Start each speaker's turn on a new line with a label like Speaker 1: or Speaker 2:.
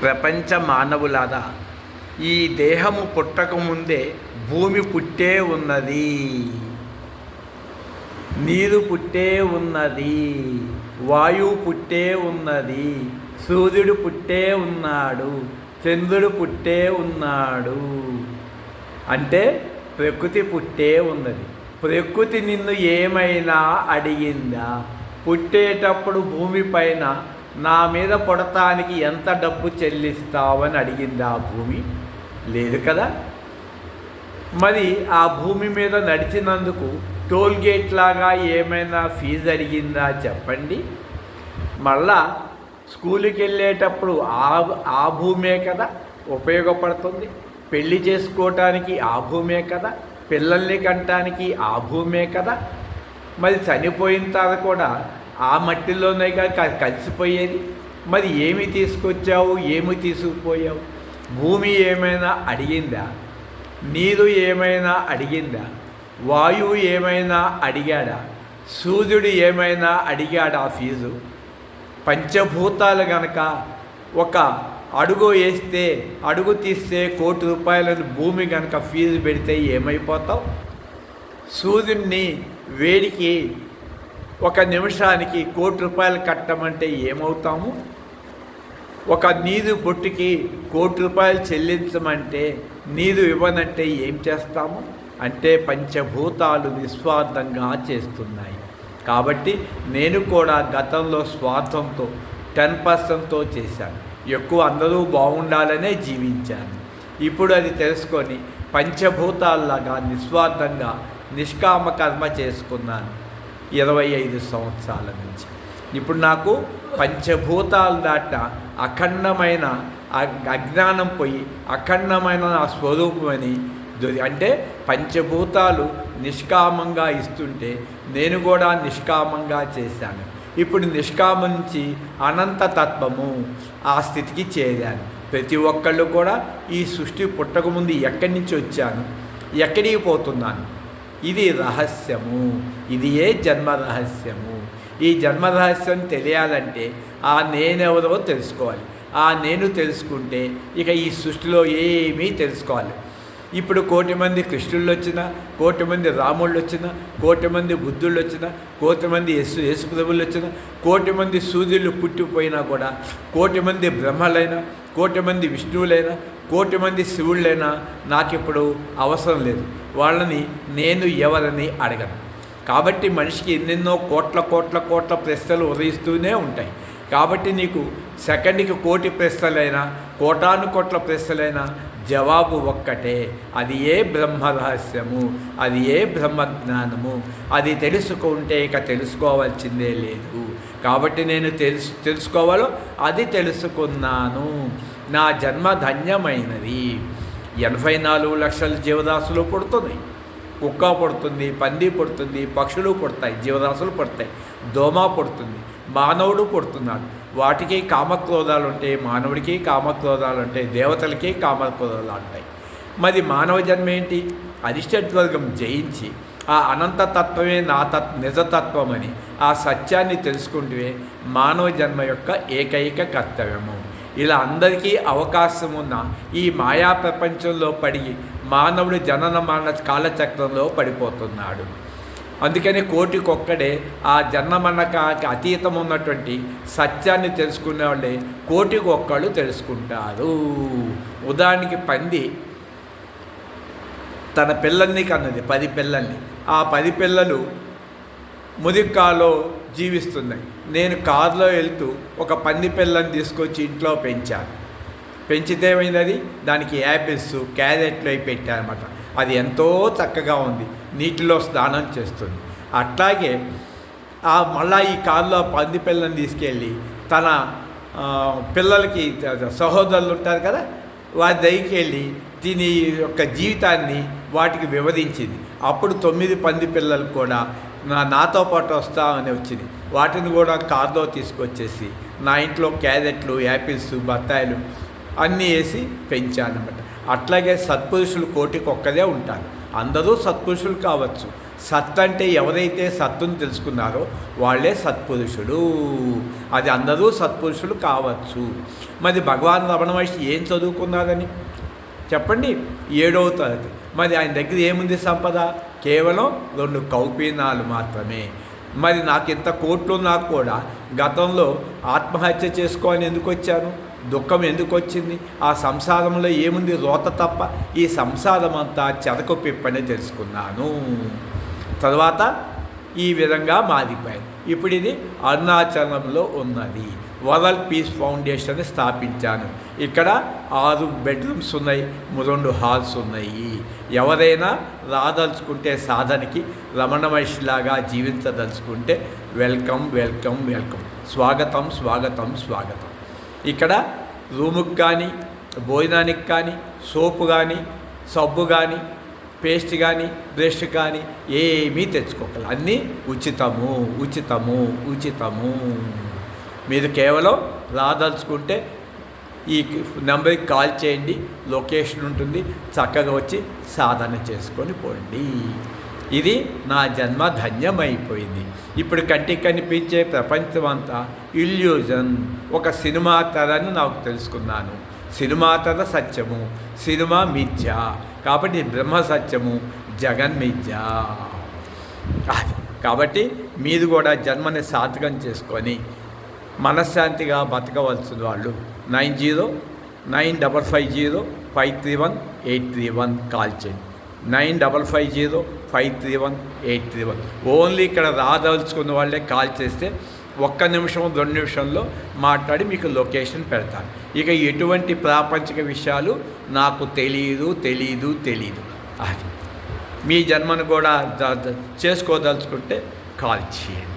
Speaker 1: ప్రపంచ మానవులారా, ఈ దేహము పుట్టకముందే భూమి పుట్టే ఉన్నది, నీరు పుట్టే ఉన్నది, వాయువు పుట్టే ఉన్నది, సూర్యుడు పుట్టే ఉన్నాడు, చంద్రుడు పుట్టే ఉన్నాడు. అంటే ప్రకృతి పుట్టే ఉన్నది. ప్రకృతి నిన్ను ఏమైనా అడిగిందా? పుట్టేటప్పుడు భూమిపైన నా మీద పుడటానికి ఎంత డబ్బు చెల్లిస్తావని అడిగిందా ఆ భూమి? లేదు కదా. మరి ఆ భూమి మీద నడిచినందుకు టోల్గేట్ లాగా ఏమైనా ఫీజు అడిగిందా చెప్పండి. మళ్ళా స్కూల్కి వెళ్ళేటప్పుడు ఆ భూమే కదా ఉపయోగపడుతుంది. పెళ్లి చేసుకోవటానికి ఆ భూమే కదా, పిల్లల్ని కంటానికి ఆ భూమే కదా. మరి చనిపోయిన తర్వాత కూడా ఆ మట్టిలోనే కలిసిపోయేది. మరి ఏమి తీసుకొచ్చావు, ఏమి తీసుకుపోయావు? భూమి ఏమైనా అడిగిందా? నీరు ఏమైనా అడిగిందా? వాయువు ఏమైనా అడిగాడా? సూర్యుడు ఏమైనా అడిగాడా ఫీజు? పంచభూతాలు గనక ఒక అడుగు వేస్తే, అడుగు తీస్తే ₹1,00,00,000 భూమి కనుక ఫీజు పెడితే ఏమైపోతావు? సూర్యుడిని వేడికి ఒక నిమిషానికి ₹1,00,00,000 కట్టమంటే ఏమవుతాము? ఒక నీరు బొట్టుకి ₹1,00,00,000 చెల్లించమంటే నీరు ఇవ్వనంటే ఏం చేస్తాము? అంటే పంచభూతాలు నిస్వార్థంగా చేస్తున్నాయి. కాబట్టి నేను కూడా గతంలో స్వార్థంతో 10%తో చేశాను. ఎక్కువ అందరూ బాగుండాలనే జీవించాను. ఇప్పుడు అది తెలుసుకొని పంచభూతాల్లాగా నిస్వార్థంగా నిష్కామ కర్మ చేసుకున్నాను 25 సంవత్సరాల నుంచి. ఇప్పుడు నాకు పంచభూతాలు దాట అఖండమైన అజ్ఞానం పోయి అఖండమైన నా స్వరూపమని అంటే పంచభూతాలు నిష్కామంగా ఇస్తుంటే నేను కూడా నిష్కామంగా చేశాను. ఇప్పుడు నిష్కామం నుంచి అనంతతత్వము ఆ స్థితికి చేరాను. ప్రతి ఒక్కళ్ళు కూడా ఈ సృష్టి పుట్టకముందు ఎక్కడి నుంచి వచ్చాను, ఎక్కడికి పోతున్నాను, ఇది రహస్యము. ఇది జన్మ రహస్యము. ఈ జన్మ రహస్యం తెలియాలంటే ఆ నేనెవరో తెలుసుకోవాలి. ఆ నేను తెలుసుకుంటే ఇక ఈ సృష్టిలో ఏమీ తెలుసుకోవాలి. ఇప్పుడు 1,000,000 మంది కృష్ణుళ్ళు వచ్చినా, 1,000,000 మంది రాముళ్ళు వచ్చినా, 1,000,000 మంది బుద్ధుళ్ళు వచ్చినా, 1,000,000 మంది యేసుప్రభులు వచ్చినా, 1,000,000 మంది సూర్యులు పుట్టిపోయినా కూడా, 1,000,000 మంది బ్రహ్మలైనా, 1,000,000 మంది విష్ణువులైనా, 1,000,000 మంది శివుళ్ళైనా నాకిప్పుడు అవసరం లేదు. వాళ్ళని నేను ఎవరని అడగను. కాబట్టి మనిషికి ఎన్నెన్నో కోట్ల ప్రశ్నలు ఉదయిస్తూనే ఉంటాయి. కాబట్టి నీకు సెకండ్కి 1,000,000 ప్రశ్నలైనా, కోటానుకోట్ల ప్రశ్నలైనా జవాబు ఒక్కటే. అది బ్రహ్మ రహస్యము, అది బ్రహ్మజ్ఞానము. అది తెలుసుకుంటే ఇక తెలుసుకోవాల్సిందే లేదు. కాబట్టి నేను తెలుసుకోవాలో అది తెలుసుకున్నాను. నా జన్మ ధన్యమైనది. 84 లక్షల జీవరాశులు పుడుతున్నాయి. కుక్క పుడుతుంది, పంది పుడుతుంది, పక్షులు పుడతాయి, జీవరాశులు పుడతాయి, దోమ పుడుతుంది, మానవుడు పుడుతున్నాడు. వాటికి కామక్రోధాలు ఉంటాయి, మానవుడికి కామక్రోధాలు ఉంటాయి, దేవతలకి కామక్రోధాలు ఉంటాయి. మరి మానవ జన్మ ఏంటి? అరిష్టవర్గం జయించి ఆ అనంతతత్వమే నా నిజతత్వమని ఆ సత్యాన్ని తెలుసుకుంటే మానవ జన్మ యొక్క ఏకైక కర్తవ్యము. ఇలా అందరికీ అవకాశం ఉన్న ఈ మాయా ప్రపంచంలో పడి మానవుడు జనన మరణ కాలచక్రంలో పడిపోతున్నాడు. అందుకని 1,000,000 ఆ జన్మమరణకానికి అతీతం ఉన్నటువంటి సత్యాన్ని తెలుసుకునే వాళ్ళే 1,000,000 తెలుసుకుంటారు. ఉదాహరణకి పంది తన పిల్లల్ని కన్నది, 10 పిల్లల్ని. ఆ 10 పిల్లలు ముదిక్కాలో జీవిస్తున్నాయి. నేను కారులో వెళ్తూ ఒక పంది పిల్లని తీసుకొచ్చి ఇంట్లో పెంచాను. పెంచితే ఏమైంది? దానికి యాపిల్స్, క్యారెట్లు అవి పెట్టారన్నమాట. అది ఎంతో చక్కగా ఉంది, నీటిలో స్నానం చేస్తుంది. అట్లాగే మళ్ళా ఈ కారులో పంది పిల్లని తీసుకెళ్ళి తన పిల్లలకి సహోదరులు ఉంటారు కదా, వారి దగ్గరికి వెళ్ళి దీని యొక్క జీవితాన్ని వాటికి వివరించింది. అప్పుడు 9 పంది పిల్లలు కూడా నాతో పాటు వస్తామని వచ్చింది. వాటిని కూడా కారులో తీసుకొచ్చేసి నా ఇంట్లో క్యారెట్లు, యాపిల్స్, బత్తాయిలు అన్నీ వేసి పెంచానన్నమాట. అట్లాగే సత్పురుషులు 1,000,000 ఉంటారు. అందరూ సత్పురుషులు కావచ్చు, సత్ అంటే ఎవరైతే సత్తుని తెలుసుకున్నారో వాళ్ళే సత్పురుషులు. అది అందరూ సత్పురుషులు కావచ్చు. మరి భగవాన్ రమణ మహర్షి ఏం చదువుకున్నారని చెప్పండి? 7వ తరగతి. మరి ఆయన దగ్గర ఏముంది సంపద? కేవలం 2 కౌపీనాలు మాత్రమే. మరి నాకు ఇంత కోట్లు నాకు కూడా గతంలో ఆత్మహత్య చేసుకోని ఎందుకు వచ్చాను? దుఃఖం ఎందుకు వచ్చింది? ఆ సంసారంలో ఏముంది? రోత తప్ప. ఈ సంసారం అంతా చెరకు పిప్పని తెలుసుకున్నాను. తర్వాత ఈ విధంగా మారిపోయాను. ఇప్పుడు ఇది అరుణాచలంలో ఉన్నది. వరల్డ్ పీస్ ఫౌండేషన్ స్థాపించాను. ఇక్కడ 6 బెడ్రూమ్స్ ఉన్నాయి, 2 హాల్స్ ఉన్నాయి. ఎవరైనా రాదలుచుకుంటే సాధనకి రమణ మహర్షిలాగా జీవించదలుచుకుంటే వెల్కమ్ వెల్కమ్ వెల్కమ్, స్వాగతం స్వాగతం స్వాగతం. ఇక్కడ రూముకి కానీ, భోజనానికి కానీ, సోపు కానీ, సబ్బు కానీ, పేస్ట్ కానీ, బ్రష్ కానీ ఏమీ తెచ్చుకోగలరు. అన్నీ ఉచితము ఉచితము ఉచితము. మీరు కేవలం రాదలుచుకుంటే ఈ నెంబర్కి కాల్ చేయండి, లొకేషన్ ఉంటుంది, చక్కగా వచ్చి సాధన చేసుకొని పోండి. ఇది నా జన్మ ధన్యమైపోయింది. ఇప్పుడు కంటికి కనిపించే ప్రపంచం అంతా ఇల్యూజన్, ఒక సినిమా తరని నాకు తెలుసుకున్నాను. సినిమా తర సత్యము, సినిమా మిథ్య. కాబట్టి బ్రహ్మ సత్యము, జగన్ మిథ్య. కాబట్టి మీరు కూడా జన్మని సార్థకం చేసుకొని మనశ్శాంతిగా బతకవలసిన వాళ్ళు 909550531831 కాల్ చేయండి. 9550531831. ఓన్లీ ఇక్కడ రాదలుచుకున్న వాళ్ళే కాల్ చేస్తే 1 నిమిషం 2 నిమిషంలో మాట్లాడి మీకు లొకేషన్ పెడతాను. ఇక ఎటువంటి ప్రాపంచిక విషయాలు నాకు తెలీదు. అది మీ జన్మను కూడా చేసుకోదలుచుకుంటే కాల్ చేయండి.